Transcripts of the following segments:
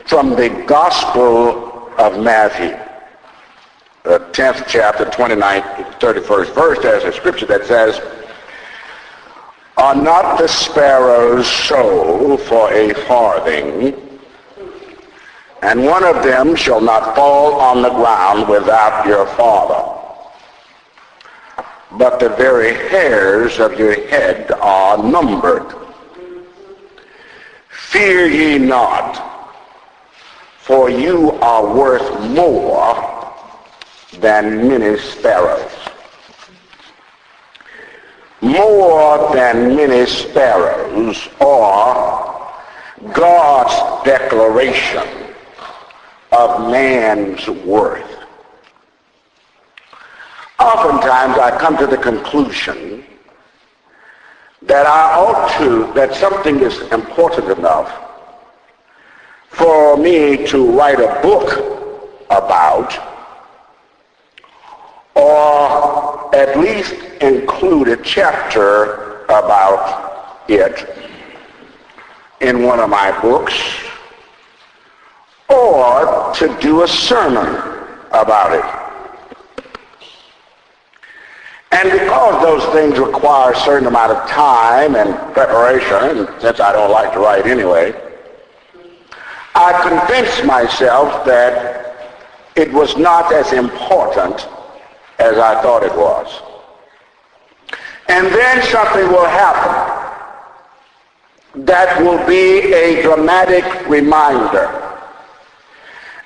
from the Gospel of Matthew, the 10th chapter, 29th, 31st verse. There's a scripture that says, "Are not the sparrows sold for a farthing, and one of them shall not fall on the ground without your Father? But the very hairs of your head are numbered. Fear ye not, for you are worth more than many sparrows." More than many sparrows, or God's declaration of man's worth. Oftentimes I come to the conclusion that something is important enough for me to write a book about, or at least include a chapter about it in one of my books, or to do a sermon about it. And because those things require a certain amount of time and preparation, and since I don't like to write anyway, I convinced myself that it was not as important as I thought it was. And then something will happen that will be a dramatic reminder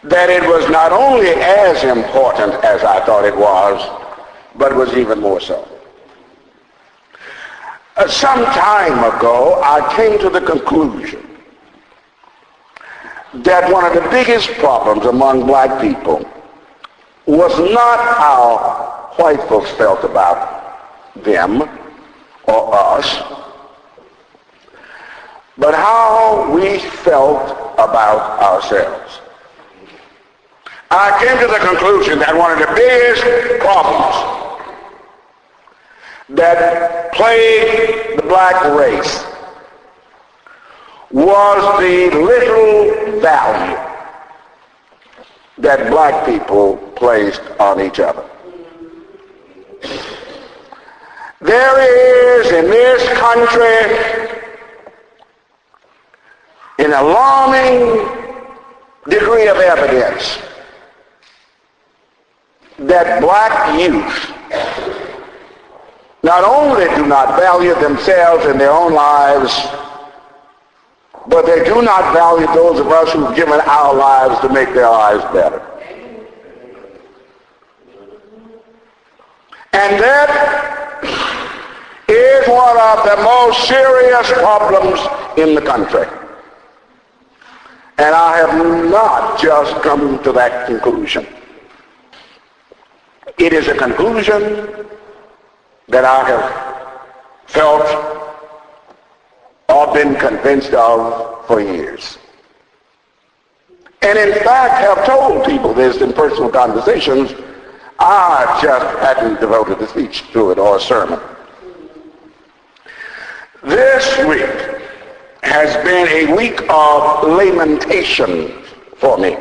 that it was not only as important as I thought it was, but was even more so. Some time ago, I came to the conclusion that one of the biggest problems among black people was not how white folks felt about them or us, but how we felt about ourselves. I came to the conclusion that one of the biggest problems that plagued the black race was the little value that black people placed on each other. There is in this country an alarming degree of evidence that black youth not only do not value themselves and their own lives, but they do not value those of us who've given our lives to make their lives better. And that is one of the most serious problems in the country. And I have not just come to that conclusion. It is a conclusion that I have felt or been convinced of for years. And in fact have told people this in personal conversations. I just hadn't devoted a speech to it or a sermon. This week has been a week of lamentation for me.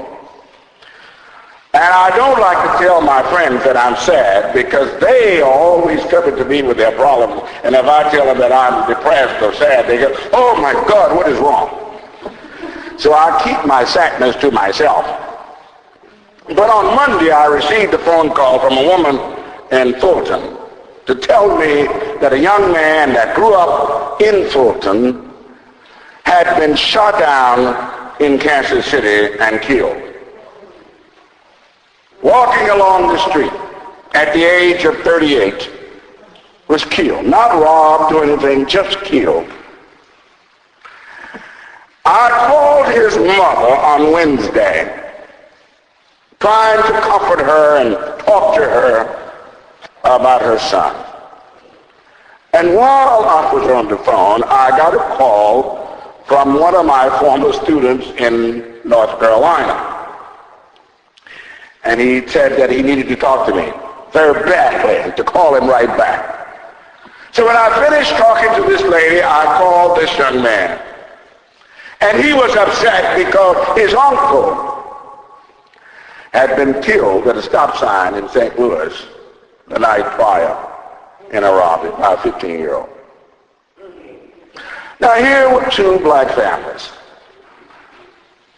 And I don't like to tell my friends that I'm sad, because they are always coming to me with their problems. And if I tell them that I'm depressed or sad, they go, "Oh my God, what is wrong?" So I keep my sadness to myself. But on Monday, I received a phone call from a woman in Fulton to tell me that a young man that grew up in Fulton had been shot down in Kansas City and killed. Walking along the street at the age of 38, was killed. Not robbed or anything, just killed. I called his mother on Wednesday, trying to comfort her and talk to her about her son. And while I was on the phone, I got a call from one of my former students in North Carolina. And he said that he needed to talk to me very badly and to call him right back. So when I finished talking to this lady, I called this young man. And he was upset because his uncle had been killed at a stop sign in St. Louis the night prior in a robbery by a 15-year-old. Now here were two black families,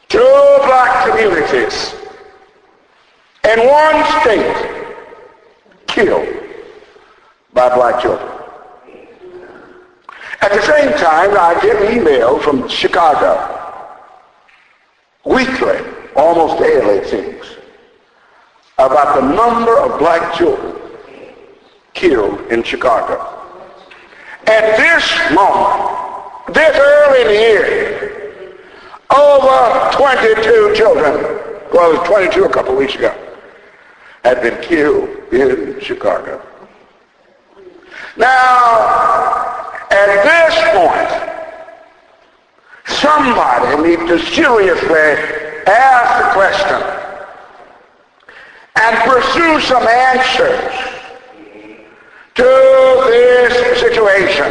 two black communities in one state killed by black children. At the same time, I get an email from Chicago weekly, almost daily it seems, about the number of black children killed in Chicago. At this moment, this early in the year, over 22 children, well, it was 22 a couple of weeks ago, had been killed in Chicago. Now, at this point, somebody needs to seriously ask the question and pursue some answers to this situation.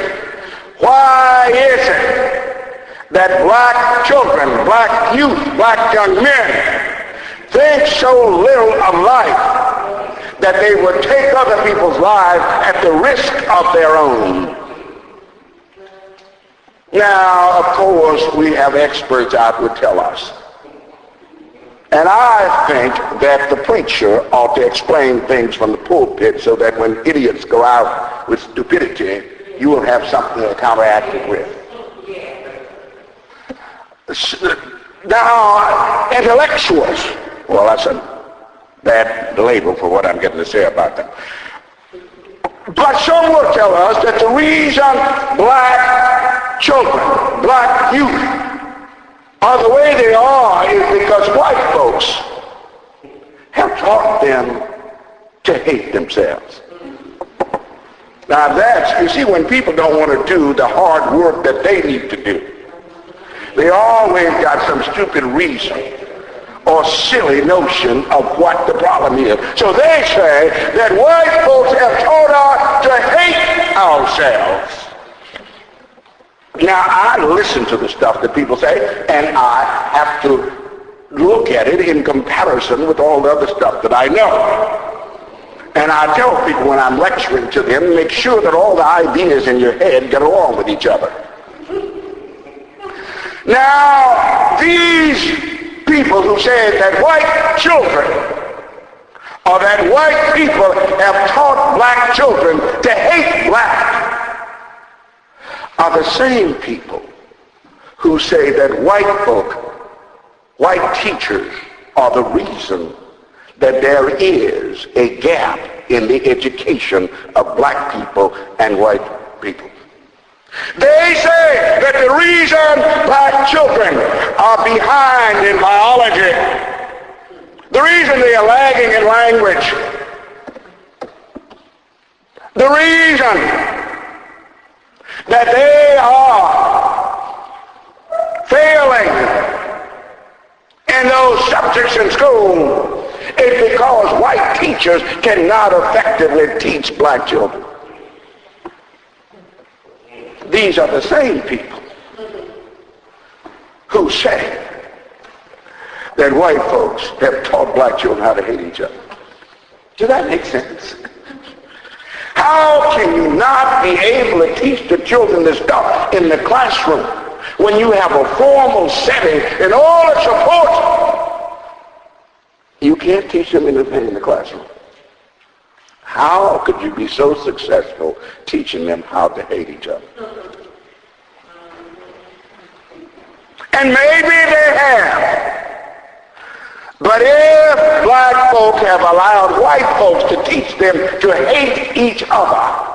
Why is it that black children, black youth, black young men think so little of life that they would take other people's lives at the risk of their own? Now, of course, we have experts out who tell us. And I think that the preacher ought to explain things from the pulpit so that when idiots go out with stupidity, you will have something to counteract it with. Now, intellectuals, well, that's a bad label for what I'm getting to say about them. But some will tell us that the reason black children, black youth, are the way they are is because white folks have taught them to hate themselves. Now that's, you see, when people don't want to do the hard work that they need to do, they always got some stupid reason or silly notion of what the problem is. So they say that white folks have taught us to hate ourselves. Now, I listen to the stuff that people say, and I have to look at it in comparison with all the other stuff that I know. And I tell people when I'm lecturing to them, make sure that all the ideas in your head get along with each other. Now, these people who say that white children or that white people have taught black children to hate black are the same people who say that white folk, white teachers are the reason that there is a gap in the education of black people and white people. They say that the reason black children are behind in biology, the reason they are lagging in language, the reason that they are failing in those subjects in school is because white teachers cannot effectively teach black children. These are the same people who say that white folks have taught black children how to hate each other. Does that make sense? How can you not be able to teach the children this stuff in the classroom when you have a formal setting and all the support? You can't teach them anything in the classroom. How could you be so successful teaching them how to hate each other? And maybe they have. But if black folk have allowed white folks to teach them to hate each other,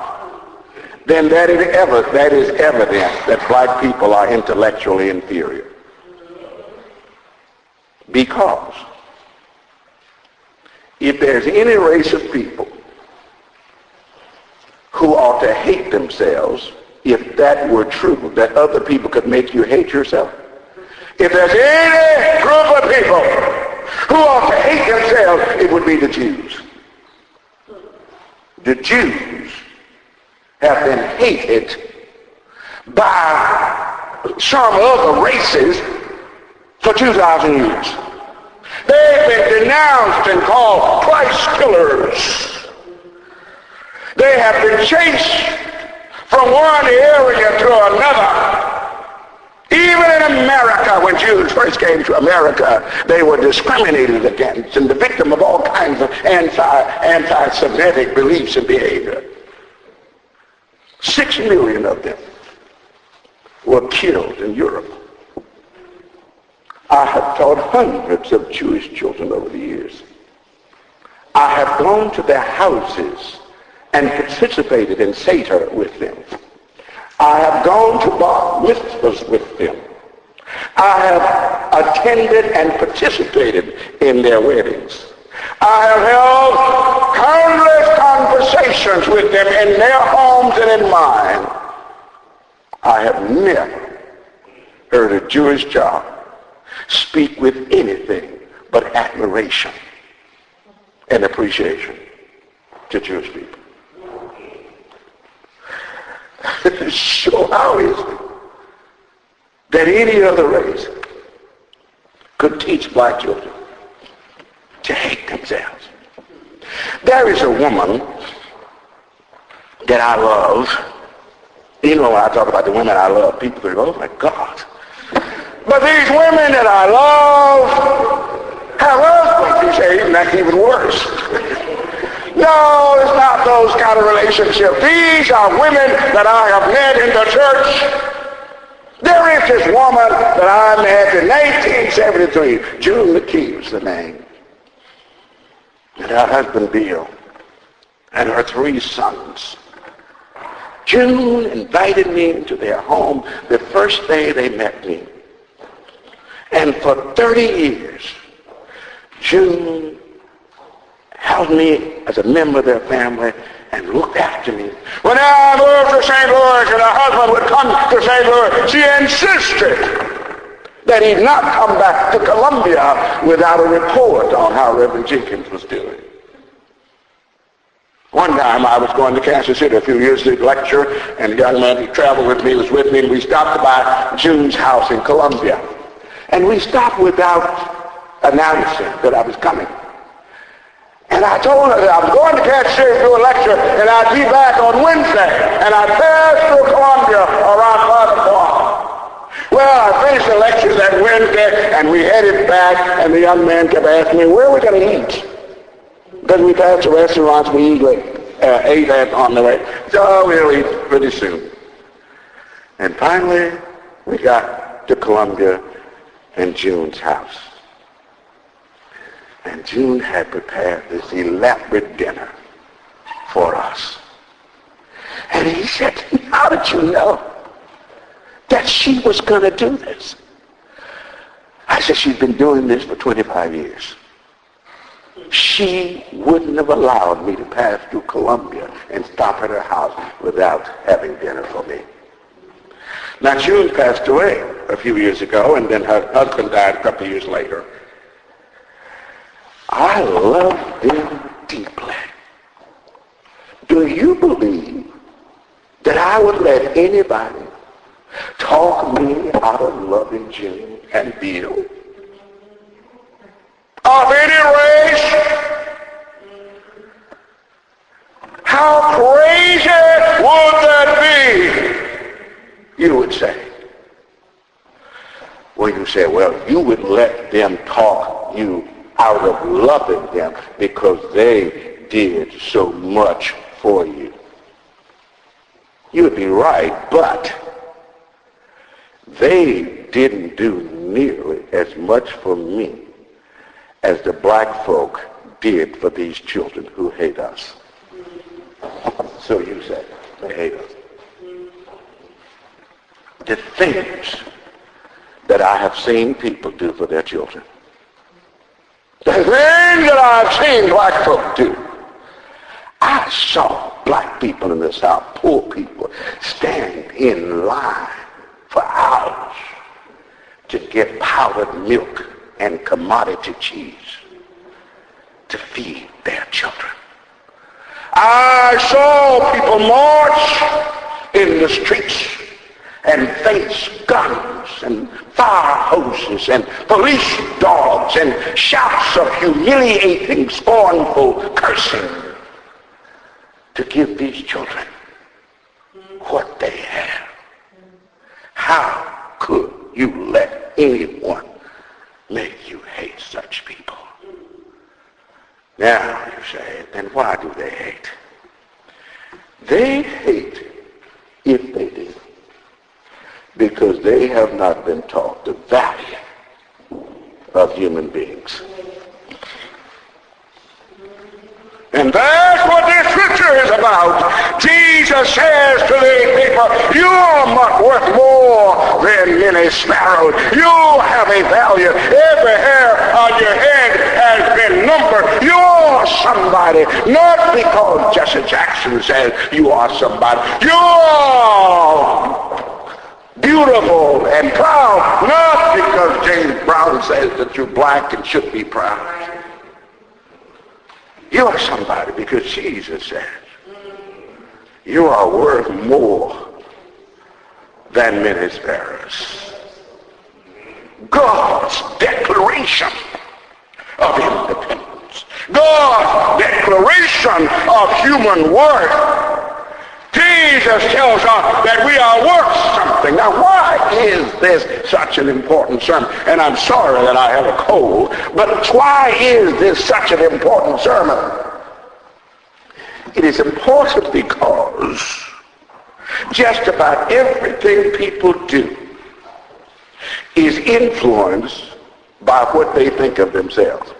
then that is evidence that black people are intellectually inferior. Because if there's any race of people who ought to hate themselves, if that were true, that other people could make you hate yourself. If there's any group of people who ought to hate themselves, it would be the Jews. The Jews have been hated by some other races for 2,000 years. They've been denounced and called Christ killers. They have been chased from one area to another. Even in America, when Jews first came to America, they were discriminated against and the victim of all kinds of anti-Semitic beliefs and behavior. 6 million of them were killed in Europe. I have taught hundreds of Jewish children over the years. I have gone to their houses and participated in Seder with them. I have gone to bar mitzvahs with them. I have attended and participated in their weddings. I have held countless conversations with them in their homes and in mine. I have never heard a Jewish child speak with anything but admiration and appreciation to Jewish people. So how is it that any other race could teach black children to hate themselves? There is a woman that I love. You know, when I talk about the women I love, people go, oh my God. But these women that I love have husbands. You say, that's even worse. No, it's not those kind of relationships. These are women that I have met in the church. There is this woman that I met in 1973. June McKee was the name. And her husband Bill. And her 3 sons. June invited me into their home the first day they met me. And for 30 years, June held me as a member of their family and looked after me. When I moved to St. Louis and her husband would come to St. Louis, she insisted that he not come back to Columbia without a report on how Reverend Jenkins was doing. One time I was going to Kansas City a few years to lecture, and the young man who traveled with me was with me, and we stopped by June's house in Columbia. And we stopped without announcing that I was coming. And I told her that I was going to Kansas City to do a lecture, and I'd be back on Wednesday. And I passed through Columbia around 5 o'clock. Well, I finished the lecture that Wednesday, and we headed back, and the young man kept asking me, where are we going to eat? Because we passed the restaurants we ate at on the way. So we'll eat pretty soon. And finally, we got to Columbia and June's house. And June had prepared this elaborate dinner for us. And he said, how did you know that she was going to do this? I said, she's been doing this for 25 years. She wouldn't have allowed me to pass through Columbia and stop at her house without having dinner for me. Now, June passed away a few years ago, and then her husband died a couple of years later. I love them deeply. Do you believe that I would let anybody talk me out of loving June and Bill? Of any race? How crazy would that be? You would say. Well, you say, well, you would let them talk you out of loving them because they did so much for you. You would be right, but they didn't do nearly as much for me as the black folk did for these children who hate us. So you say, they hate us. The things that I have seen people do for their children. The things that I've seen black folk do. I saw black people in the South, poor people, stand in line for hours to get powdered milk and commodity cheese to feed their children. I saw people march in the streets and face guns and fire hoses and police dogs and shouts of humiliating, scornful cursing to give these children what they have. How could you let anyone make you hate such people? Now, you say, then why do they hate? They hate, if they do, because they have not been taught the value of human beings. And that's what this scripture is about. Jesus says to these people, you are much worth more than many sparrows. You have a value. Every hair on your head has been numbered. You are somebody. Not because Jesse Jackson says you are somebody. You are beautiful and proud. Not because James Brown says that you're black and should be proud. You are somebody because Jesus says you are worth more than many sparrows. God's declaration of independence. God's declaration of human worth. Jesus tells us that we are worth something. Now, why is this such an important sermon? And I'm sorry that I have a cold, but why is this such an important sermon? It is important because just about everything people do is influenced by what they think of themselves.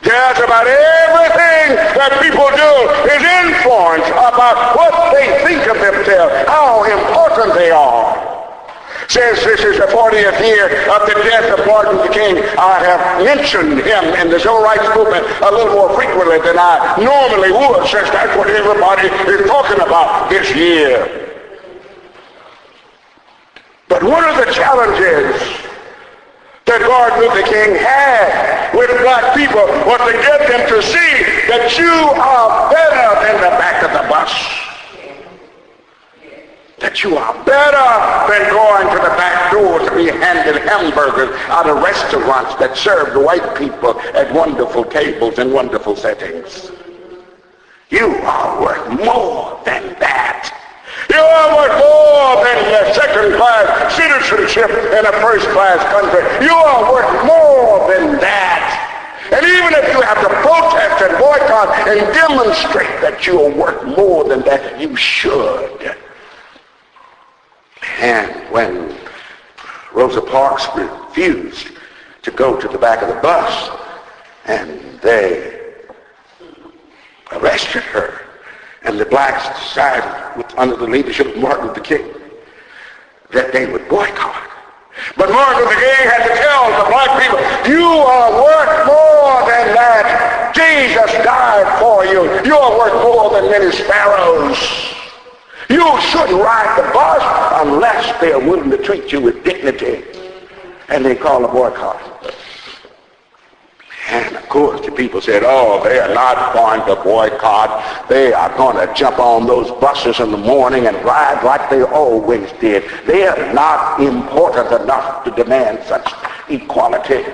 Just about everything that people do is influenced about what they think of themselves, how important they are. Since this is the 40th year of the death of Martin Luther King, I have mentioned him in the civil rights movement a little more frequently than I normally would, since that's what everybody is talking about this year. But one of the challenges that Martin Luther King had with black people was to get them to see that you are better than the back of the bus. That you are better than going to the back door to be handed hamburgers out of restaurants that serve the white people at wonderful tables and wonderful settings. You are worth more than that. You are worth more than the second-class citizenship in a first-class country. You are worth more than that. And even if you have to protest and boycott and demonstrate that you are worth more than that, you should. And when Rosa Parks refused to go to the back of the bus and they arrested her, and the blacks decided, under the leadership of Martin Luther King, that they would boycott. But Martin Luther King had to tell the black people, you are worth more than that. Jesus died for you. You are worth more than many sparrows. You shouldn't ride the bus unless they are willing to treat you with dignity. And they call a boycott. And of course the people said, oh, they are not going to boycott. They are going to jump on those buses in the morning and ride like they always did. They are not important enough to demand such equality.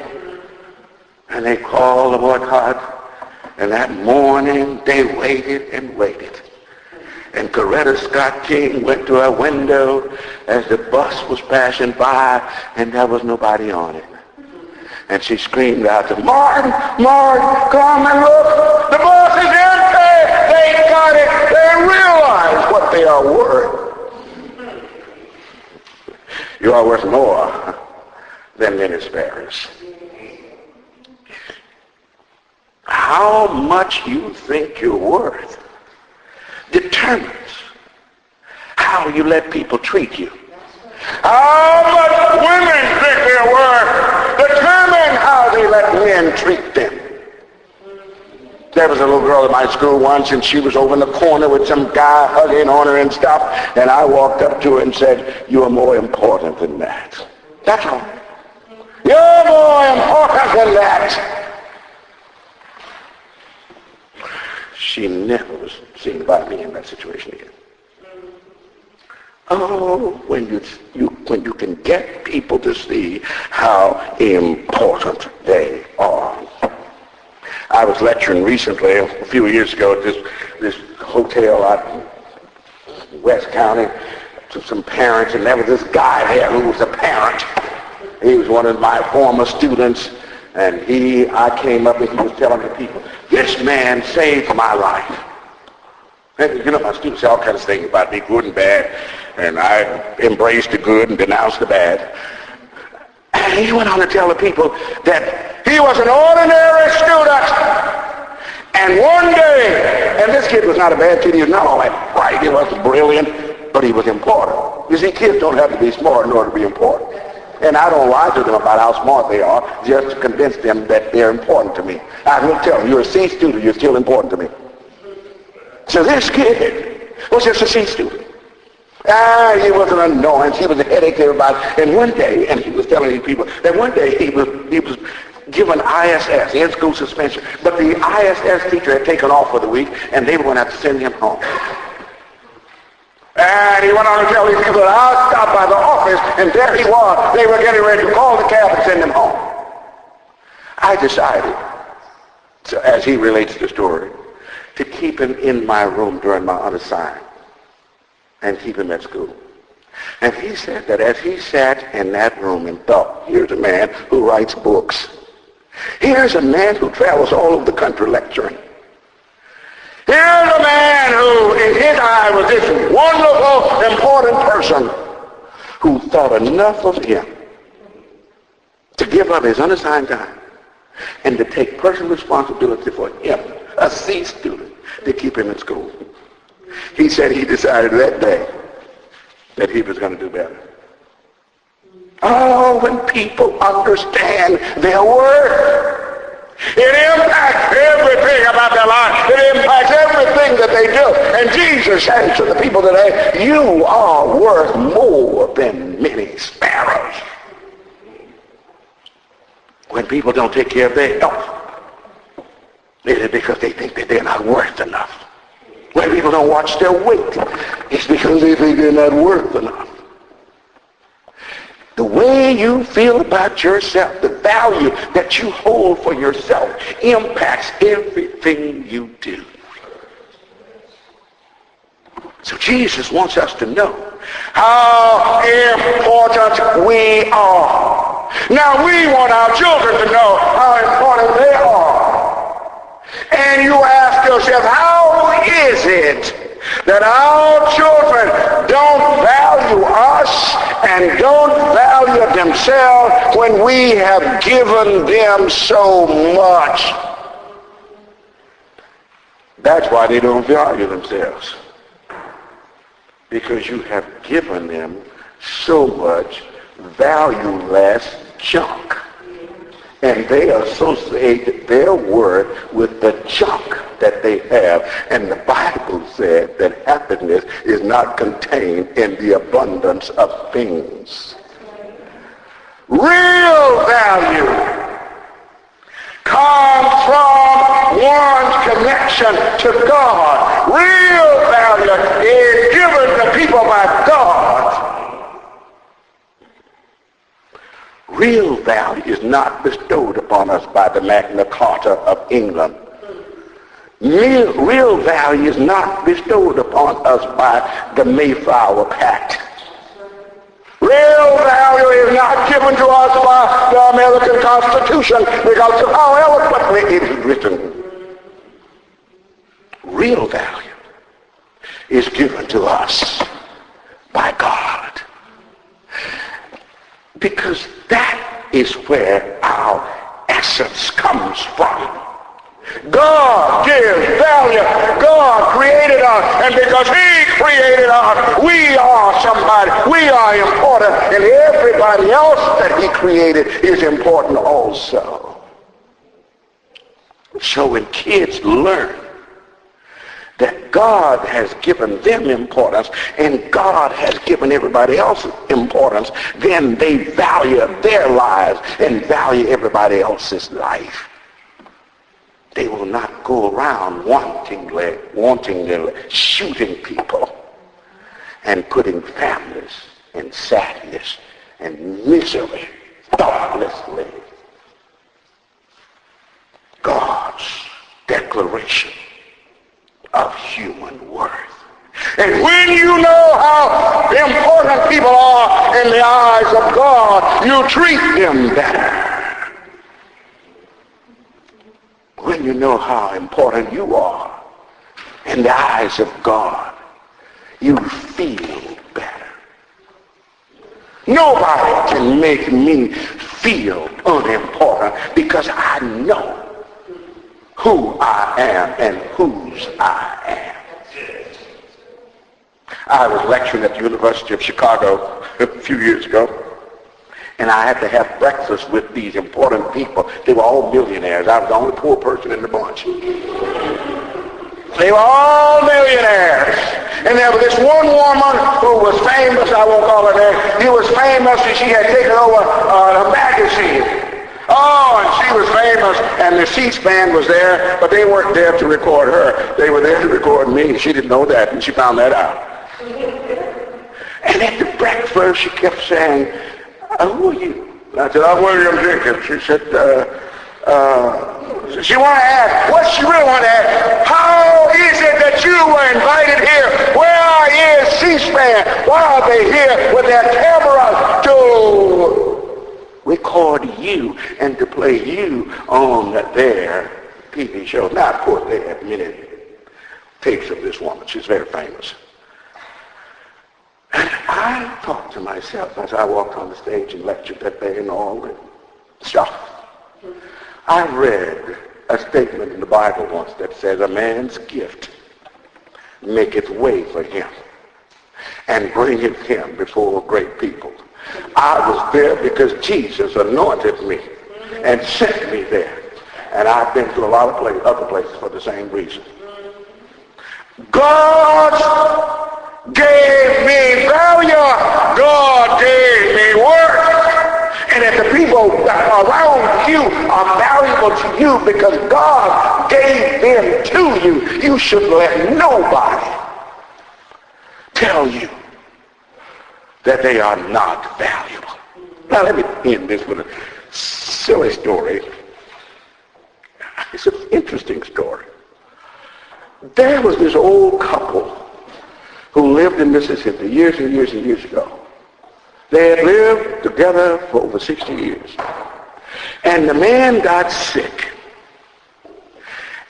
And they called a boycott. And that morning they waited and waited. And Coretta Scott King went to her window as the bus was passing by, and there was nobody on it. And she screamed out to Martin, Martin, come and look. The bus is empty. They got it. They realize what they are worth. You are worth more than many sparrows. How much you think you're worth determines how you let people treat you. How much women think they're worth determine how they let men treat them. There was a little girl at my school once, and she was over in the corner with some guy hugging on her and stuff, and I walked up to her and said, you are more important than that. That's all. You're more important than that. She never was seen by me in that situation again. Oh, when you can get people to see how important they are. I was lecturing recently, a few years ago, at this hotel out in West County to some parents, and there was this guy there who was a parent. He was one of my former students, and I came up and he was telling the people, this man saved my life. And, you know, my students say all kinds of things about me, good and bad, and I embraced the good and denounced the bad. And he went on to tell the people that he was an ordinary student. And one day, and this kid was not a bad kid, he was not all that bright, he wasn't brilliant, but he was important. You see, kids don't have to be smart in order to be important. And I don't lie to them about how smart they are, just to convince them that they're important to me. I will tell them, you're a C student, you're still important to me. So this kid was just a C student. He was an annoyance. He was a headache to everybody. And one day, and he was telling these people that one day he was given ISS, in-school suspension. But the ISS teacher had taken off for the week, and they were going to have to send him home. And he went on to tell these people, I'll stop by the office, and there he was. They were getting ready to call the cab and send him home. I decided, so as he relates the story, to keep him in my room during my unassigned and keep him at school. And he said that as he sat in that room and thought, here's a man who writes books. Here's a man who travels all over the country lecturing. Here's a man who, in his eye, was this wonderful, important person who thought enough of him to give up his unassigned time and to take personal responsibility for him, a C student, to keep him in school. He said he decided that day that he was going to do better. Oh, when people understand their worth, it impacts everything about their life. It impacts everything that they do. And Jesus said to the people today, you are worth more than many sparrows. When people don't take care of their health, it is because they think that they're not worth enough. When people don't watch their weight, it's because they think they're not worth enough. The way you feel about yourself, the value that you hold for yourself, impacts everything you do. So Jesus wants us to know how important we are. Now we want our children to know how important they are. And you ask yourself, how is it that our children don't value us and don't value themselves when we have given them so much? That's why they don't value themselves. Because you have given them so much valueless junk. And they associate their worth with the junk that they have. And the Bible said that happiness is not contained in the abundance of things. Real value comes from one's connection to God. Real value is given to people by God. Real value is not bestowed upon us by the Magna Carta of England. Real value is not bestowed upon us by the Mayflower Pact. Real value is not given to us by the American Constitution because of how eloquently it is written. Real value is given to us by God. Because that is where our essence comes from. God gives value. God created us. And because he created us, we are somebody. We are important. And everybody else that he created is important also. So when kids learn that God has given them importance and God has given everybody else importance, then they value their lives and value everybody else's life. They will not go around wantingly shooting people and putting families in sadness and misery thoughtlessly. God's declaration of human worth. And when you know how important people are in the eyes of God, you treat them better. When you know how important you are in the eyes of God, you feel better. Nobody can make me feel unimportant because I know who I am and whose I am. I was lecturing at the University of Chicago a few years ago, and I had to have breakfast with these important people. They were all millionaires. I was the only poor person in the bunch. They were all millionaires. And there was this one woman who was famous. I won't call her name. She was famous, and she had taken over a magazine. Oh, and she was famous, and the C-SPAN was there, but they weren't there to record her. They were there to record me. She didn't know that, and she found that out. And at the breakfast, she kept saying, who are you? And I said, I'm William Jenkins. She said, she wanted to ask, what she really wanted to ask, how is it that you were invited here? Where is C-SPAN? Why are they here with their cameras to record you and to play you on their TV show? Now, of course, they have many tapes of this woman. She's very famous. And I thought to myself as I walked on the stage and lectured that day and all and stuff, I read a statement in the Bible once that says, a man's gift maketh way for him and bringeth him before great people. I was there because Jesus anointed me and sent me there. And I've been to a lot of other places for the same reason. God gave me value. God gave me worth. And if the people around you are valuable to you because God gave them to you, you should let nobody tell you that they are not valuable. Now let me end this with a silly story. It's an interesting story. There was this old couple who lived in Mississippi years and years and years ago. They had lived together for over 60 years. And the man got sick.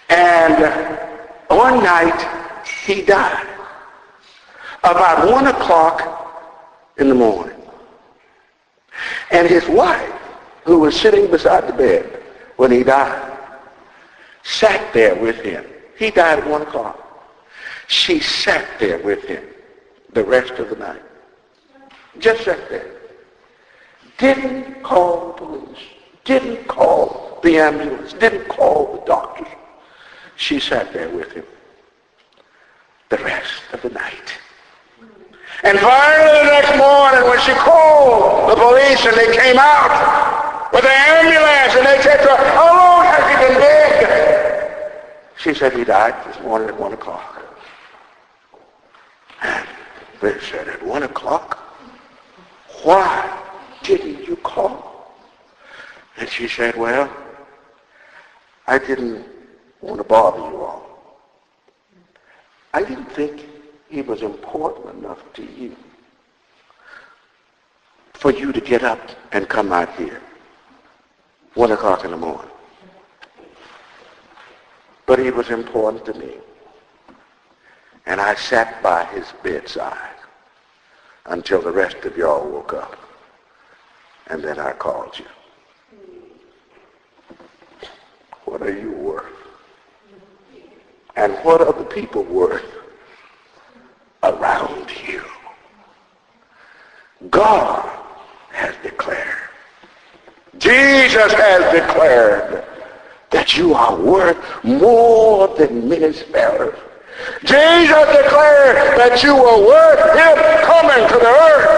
And one night he died. About 1 o'clock in the morning. And his wife, who was sitting beside the bed when he died, sat there with him. He died at 1 o'clock. She sat there with him the rest of the night. Just sat there. Didn't call the police. Didn't call the ambulance. Didn't call the doctors. She sat there with him the rest of the night. And finally the next morning when she called the police and they came out with the ambulance and they said to her, how long has he been dead? She said he died this morning at 1 o'clock. And they said, at 1 o'clock? Why didn't you call? And she said, well, I didn't want to bother you all. I didn't think he was important enough to you for you to get up and come out here 1 o'clock in the morning. But he was important to me. And I sat by his bedside until the rest of y'all woke up. And then I called you. What are you worth? And what are the people worth around you? God has declared, Jesus has declared that you are worth more than many sparrows. Jesus declared that you were worth him coming to the earth,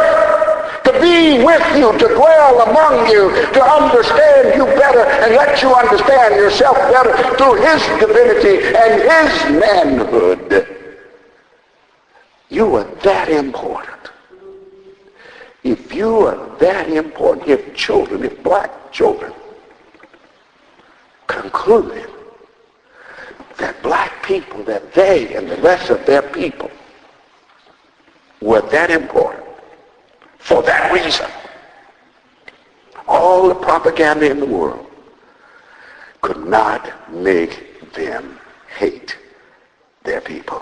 to be with you, to dwell among you, to understand you better and let you understand yourself better through his divinity and his manhood. you are that important, if you are that important, if black children concluded that black people, that they and the rest of their people were that important, for that reason, all the propaganda in the world could not make them hate their people.